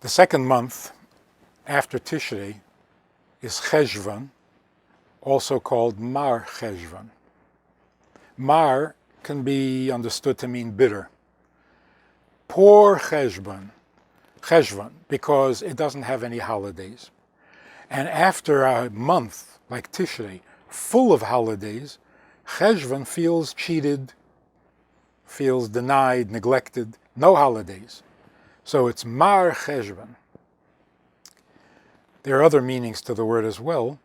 The second month after Tishrei is Cheshvon, also called Mar Cheshvon. Mar can be understood to mean bitter. Poor Cheshvon, because it doesn't have any holidays. And after a month like Tishrei, full of holidays, Cheshvon feels cheated, feels denied, neglected, no holidays. So it's Mar Cheshvon. There are other meanings to the word as well.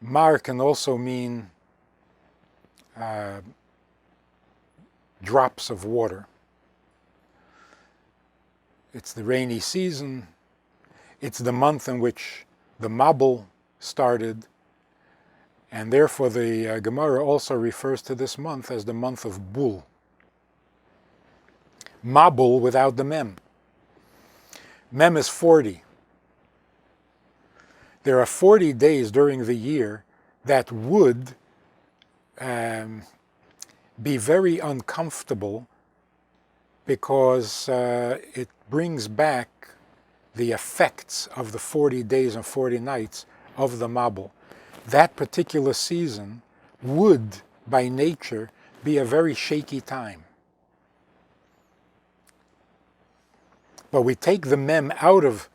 Mar can also mean drops of water. It's the rainy season. It's the month in which the Mabul started. And therefore the Gemara also refers to this month as the month of Bul. Mabul without the Mem. Mem is 40. There are 40 days during the year that would be very uncomfortable because it brings back the effects of the 40 days and 40 nights of the Mabul. That particular season would, by nature, be a very shaky time. But we take the Mem out of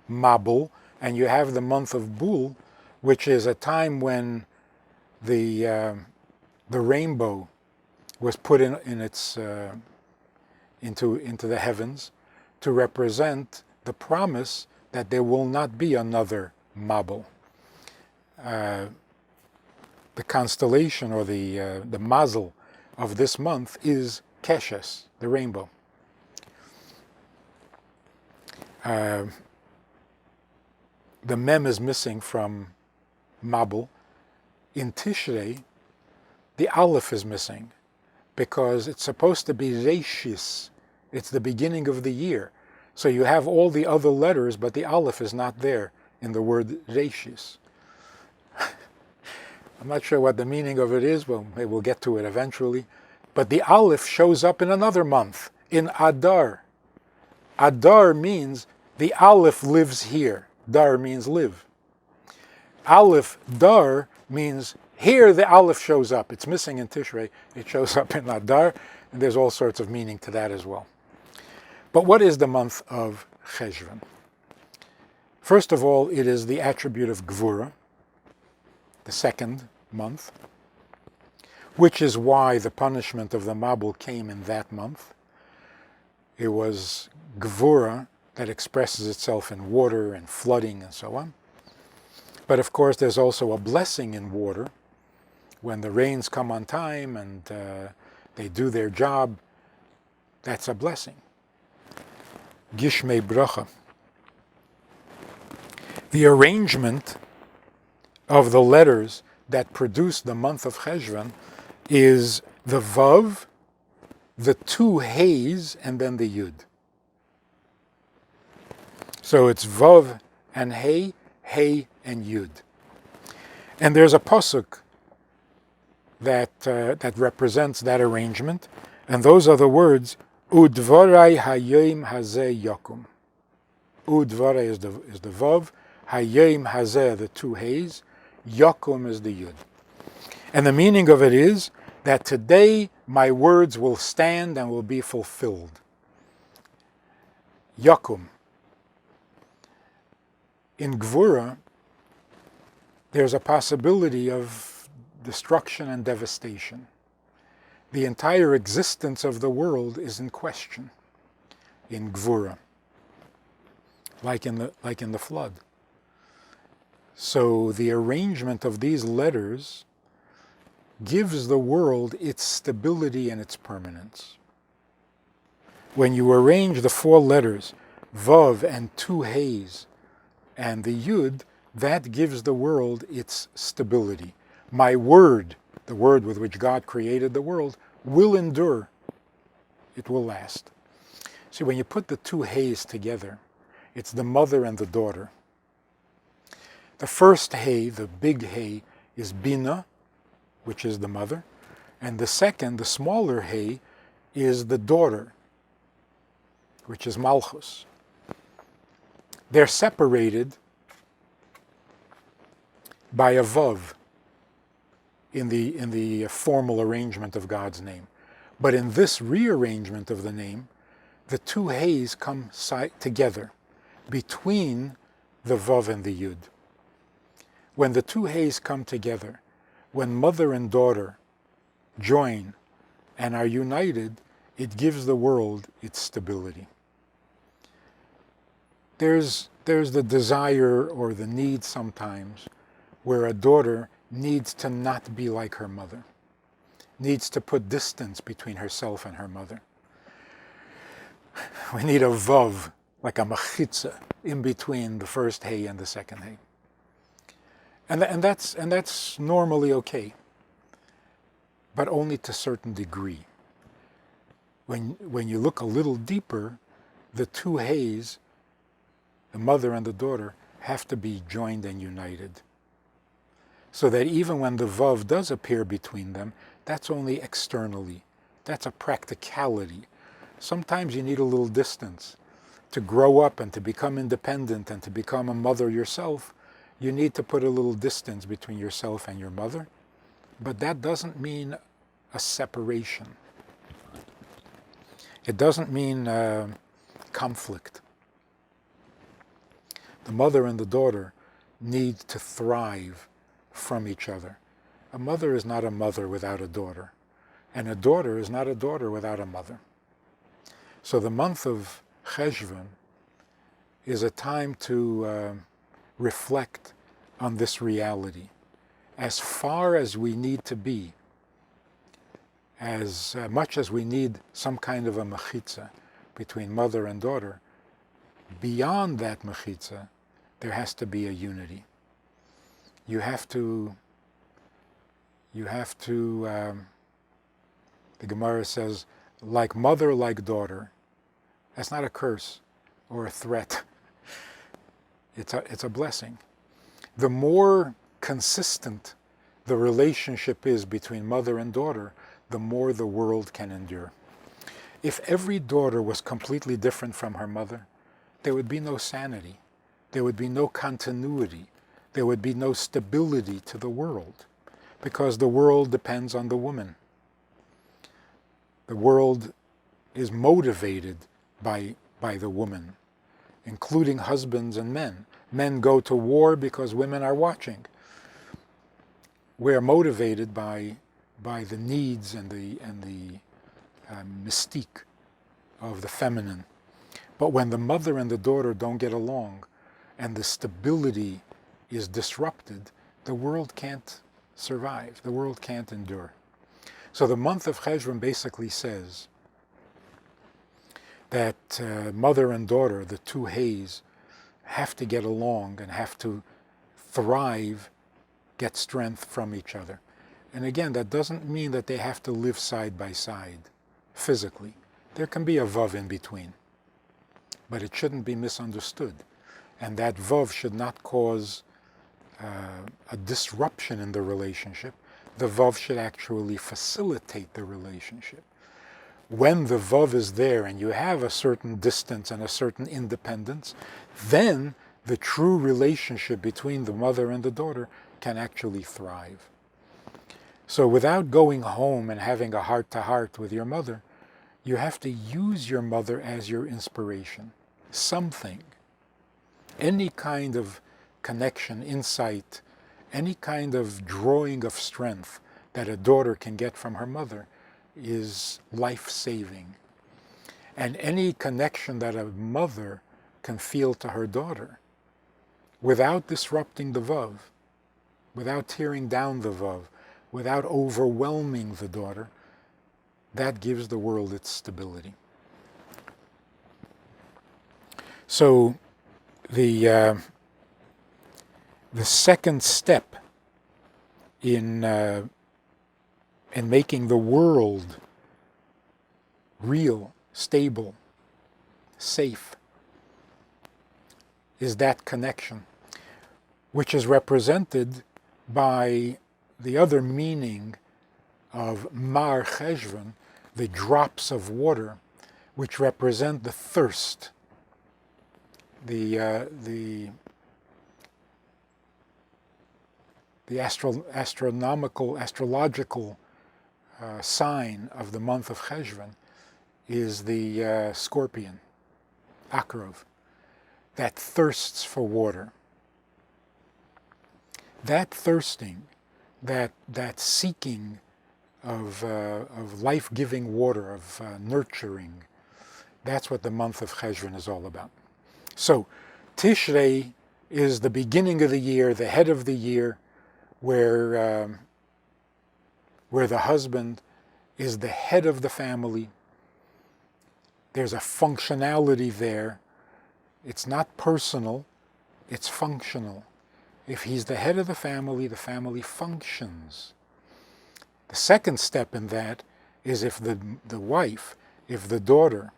Mabul, and you have the month of Bul, which is a time when the rainbow was put into the heavens to represent the promise that there will not be another Mabul. The constellation or the mazel of this month is Keshes, the rainbow. The Mem is missing from Mabul. In Tishrei, the Aleph is missing because it's supposed to be Reishis. It's the beginning of the year. So you have all the other letters, but the Aleph is not there in the word Reishis. I'm not sure what the meaning of it is. Well, maybe we'll get to it eventually. But the Aleph shows up in another month, in Adar. Adar means the Aleph lives here. Dar means live. Aleph, Dar, means here the Aleph shows up. It's missing in Tishrei. It shows up in Adar, and there's all sorts of meaning to that as well. But what is the month of Cheshvan? First of all, it is the attribute of Gvura, the second month, which is why the punishment of the Mabul came in that month. It was Gvura that expresses itself in water and flooding and so on. But of course there's also a blessing in water. When the rains come on time and they do their job, that's a blessing. Gishmei bracha. The arrangement of the letters that produce the month of Cheshvan is the Vav, the two Heys, and then the Yud. So it's Vav and Hey, Hey and Yud. And there's a pasuk that represents that arrangement, and those are the words Udvarai Hayom Hazeh Yakum. Udvarai is the Vav, Hayom Hazeh the two Heys, Yakum is the Yud. And the meaning of it is that today my words will stand and will be fulfilled. Yakum. In Gvura, there's a possibility of destruction and devastation. The entire existence of the world is in question in Gvura, like in the flood. So the arrangement of these letters gives the world its stability and its permanence. When you arrange the four letters, Vav and two Heys, and the Yud, that gives the world its stability. My word, the word with which God created the world, will endure. It will last. See, when you put the two Heys together, it's the mother and the daughter. The first Hey, the big Hey, is Bina, which is the mother, and the second, the smaller Hey, is the daughter, which is Malchus. They're separated by a vav in the formal arrangement of God's name. But in this rearrangement of the name, the two hays come together between the vav and the yud. When the two hays come together, when mother and daughter join and are united, it gives the world its stability. There's the desire or the need sometimes where a daughter needs to not be like her mother, needs to put distance between herself and her mother. We need a vav, like a machitza, in between the first hay and the second hay. And that's normally okay, but only to a certain degree. When you look a little deeper, the two hays, the mother and the daughter, have to be joined and united. So that even when the vav does appear between them, that's only externally. That's a practicality. Sometimes you need a little distance. To grow up and to become independent and to become a mother yourself, you need to put a little distance between yourself and your mother. But that doesn't mean a separation. It doesn't mean conflict. The mother and the daughter need to thrive from each other. A mother is not a mother without a daughter, and a daughter is not a daughter without a mother. So the month of Cheshvon is a time to reflect on this reality. As far as we need to be, as much as we need some kind of a mechitza between mother and daughter, beyond that mechitza, there has to be a unity. You have to, the Gemara says, like mother, like daughter. That's not a curse or a threat. It's a blessing. The more consistent the relationship is between mother and daughter, the more the world can endure. If every daughter was completely different from her mother, there would be no sanity. There would be no continuity. There would be no stability to the world, because the world depends on the woman. The world is motivated by the woman, including husbands and men. Men go to war because women are watching. We're motivated by the needs and the mystique of the feminine. But when the mother and the daughter don't get along and the stability is disrupted, the world can't survive. The world can't endure. So the month of Cheshvan basically says that mother and daughter, the two hays, have to get along and have to thrive, get strength from each other. And again, that doesn't mean that they have to live side by side physically. There can be a vav in between, but it shouldn't be misunderstood. And that vav should not cause a disruption in the relationship. The vav should actually facilitate the relationship. When the vav is there and you have a certain distance and a certain independence, then the true relationship between the mother and the daughter can actually thrive. So without going home and having a heart-to-heart with your mother, you have to use your mother as your inspiration. Something, any kind of connection, insight, any kind of drawing of strength that a daughter can get from her mother is life-saving. And any connection that a mother can feel to her daughter without disrupting the vav, without tearing down the vav, without overwhelming the daughter, that gives the world its stability. So the second step in making the world real, stable, safe, is that connection, which is represented by the other meaning of Mar Cheshvan, the drops of water, which represent the thirst. the astrological sign of the month of Cheshvan is the scorpion, Akrov, that thirsts for water. That thirsting, that seeking of life-giving water, of nurturing, that's what the month of Cheshvan is all about. So, Tishrei is the beginning of the year, the head of the year, where the husband is the head of the family. There's a functionality there. It's not personal, it's functional. If he's the head of the family functions. The second step in that is if the wife, if the daughter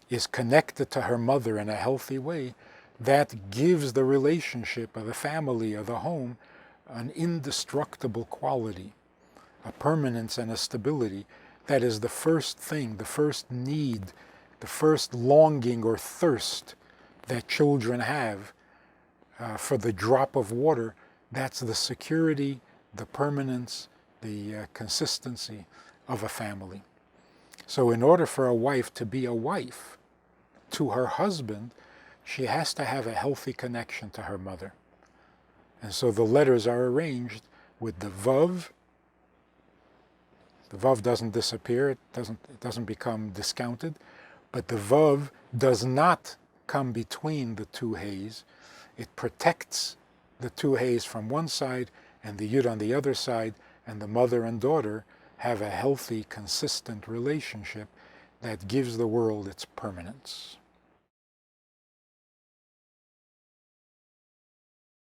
is connected to her mother in a healthy way, that gives the relationship of the family, of the home, an indestructible quality, a permanence and a stability. That is the first thing, the first need, the first longing or thirst that children have for the drop of water. That's the security, the permanence, the consistency of a family. So in order for a wife to be a wife to her husband, she has to have a healthy connection to her mother. And so the letters are arranged with the Vav. The Vav doesn't disappear, it doesn't become discounted, but the Vav does not come between the two Heys. It protects the two Heys from one side and the Yud on the other side, and the mother and daughter have a healthy, consistent relationship that gives the world its permanence.